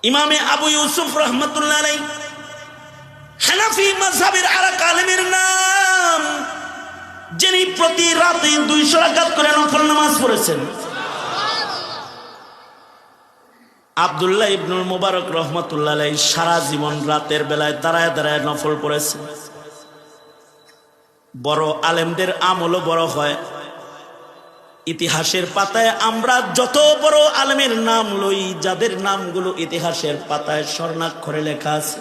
ইমামে আবু ইউসুফ রহমতুল্লাহ আলাইহি হানাফি মাযহাবের আরেক আলেমের নাম, যিনি প্রতি রাতে 200 রাকাত করে নফল নামাজ পড়েছেন। আব্দুল্লাহ ইবনুল মুবারক রহমতুল্লাহ আলাইহি সারা জীবন রাতের বেলায় দাঁড়ায় দাঁড়ায় নফল পড়েছেন। বড় আলেমদের আমলও বড় হয়। ইতিহাসের পাতায় আমরা যত বড় আলেমের নাম লই, যাদের নামগুলো ইতিহাসের পাতায় স্বর্ণাক্ষরে লেখা আছে,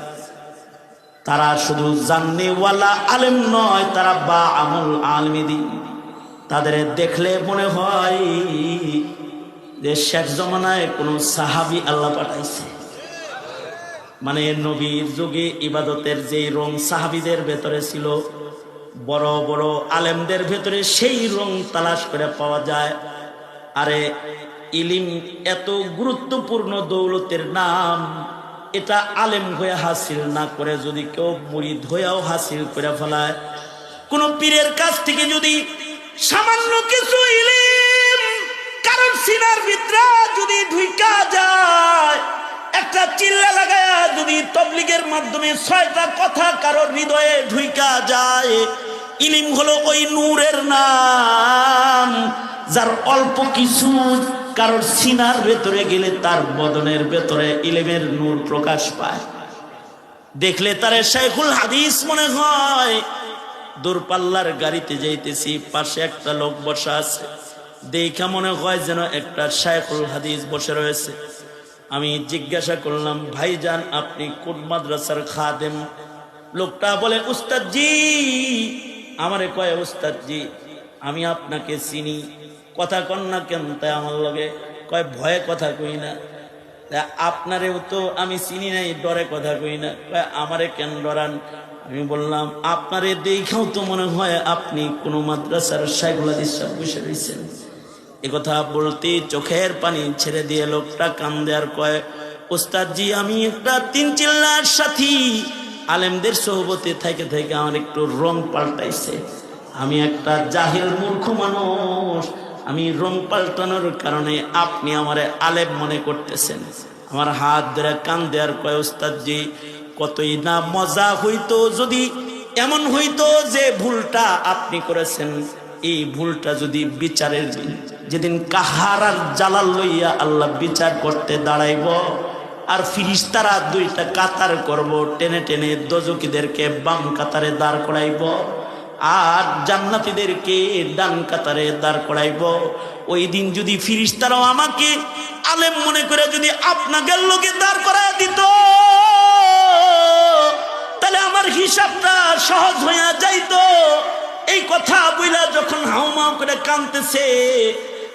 তারা শুধু জাননেওয়ালা আলেম নয়, তারা বা আমল আলমিদি। তাদের দেখলে মনে হয় যে শেষ জমানায় কোন সাহাবী আল্লাহ পাঠাইছে। মানে নবীর যুগে ইবাদতের যে রং সাহাবীদের ভেতরে ছিল, বড় বড় আলেমদের ভেতরে সেই রং তালাশ করে পাওয়া যায়। আরে ইলিম এত গুরুত্বপূর্ণ দৌলতের নাম, এটা আলেম হয়ে হাসিল না করে যদি কেউ মুরিদ হয়েও হাসিল করে ফেলায়, কোন পীরের কাছ থেকে যদি সামান্য কিছু ইলিম কারণ সিনার ভিতরে যদি ঢুইকা যায়, একটা চিল্লা লাগায়া যদি তবলিগের মাধ্যমে 6টা কথা কারোর হৃদয়ে ঢুইকা যায়, ইলিম হলো ওই নূরের নাম, যার অল্প কিছু কারোর সিনার ভেতরে গেলে তার বদনের ভেতরে ইলিমের নূর প্রকাশ পায়। দেখলে তারে শাইখুল হাদিস মনে হয়। দূরপাল্লার গাড়িতে যাইতেছি, পাশে একটা লোক বসা আছে, দেখা মনে হয় যেন একটা শাইখুল হাদিস বসে রয়েছে। আমি জিজ্ঞাসা করলাম, ভাইজান আপনি কোন মাদ্রাসার খাদেম? লোকটা বলে, উস্তাদজি। আমারে কয়, উস্তাদজি আমি আপনাকে চিনি, কথা কন না কেন? তাই আমার লগে কয়, ভয়ে কথা কই না। আপনারেও তো আমি চিনি নাই, ডরে কথা কই না। কয়, আমারে কেন ডরান? আমি বললাম, আপনারে দেখাও তো মনে হয় আপনি কোন মাদ্রাসার শাইখুল হাদিস সাহেব বসে রয়েছেন। একথা বলতে চোখের পানি ছেড়ে দিয়ে লোকটা কান্দে আর কয়, উস্তাদজি আমি একটা 3 চিল্লার সাথী, আলেমদের সোহবতে থেকে থেকে আমার একটু রং পাল্টাইছে। আমি একটা জাহিল মূর্খ মানুষ, আমি রং পাল্টানোর কারণে আপনি আমারে আলেম মনে করতেছেন। আমার হাত ধরে কান্দে আর কয়, উস্তাদজি কতই না মজা হইতো যদি এমন হইতো যে ভুলটা আপনি করেছেন, এই ভুলটা যদি বিচারের দিন, যেদিন কাহারার জালাল লইয়া আল্লাহ বিচার করতে দাঁড়াইব, আর ফিরিস্তারা 2টা কাতার করব, টেনে টেনে দোজখীদেরকে বাম কাতারে দাঁড় করাইব আর জান্নাতীদেরকে ডান কাতারে দাঁড় করাইব। ওই দিন যদি ফিরিস্তারাও আমাকে আলেম মনে করে যদি আপনাকে লোকে দাঁড় করায় দিত, তাহলে আমার হিসাবটা সহজ হইয়া যাইতো। এই কথা বইলা যখন হাউমাউ করে কাঁদতেছে,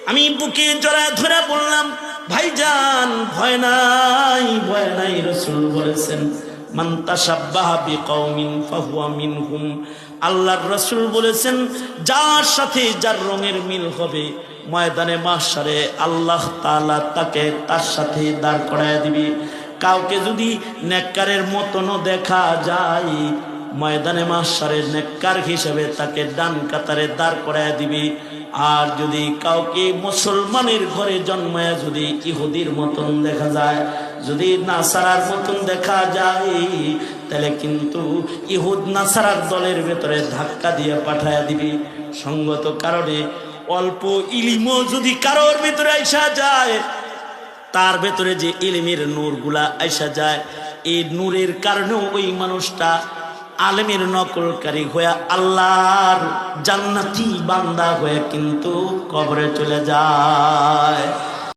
আমি বুকে জড়ায় ধরে বললাম, ভাইজান ভয় নাই, ভয় নাই। রাসূল বলেছেন, মান তাশাব্বাহা বিকওমিন ফাহুয়া মিনহুম। আল্লাহর রাসূল বলেছেন, যার সাথে যার রঙের মিল হবে, ময়দানে মাহশারে আল্লাহ তাআলা তাকে তার সাথে দাঁড় করায় দিবে। কাউকে যদি নেককারের মতনও দেখা যায়, ময়দানে মাহশারে নেককার হিসেবে তাকে ডান কাতারে দাঁড় করায় দিবে। আর যদি কাউকে মুসলমানের ঘরে জন্মায় যদি ইহুদির মতন দেখা যায়, যদি নাসারার মতন দেখা যায়, তাহলে কিন্তু ইহুদ নাসারার দলের ভেতরে ধাক্কা দিয়ে পাঠায় দিবে। সঙ্গত কারণে অল্প ইলিমও যদি কারোর ভেতরে আইসা যায়, তার ভেতরে যে ইলমের নূরগুলা আইসা যায়, এই নূরের কারণেও ওই মানুষটা আলেমের নকলকারী হয়ে আল্লাহর জান্নাতি বান্দা হয়ে কিন্তু কবরে চলে যায়।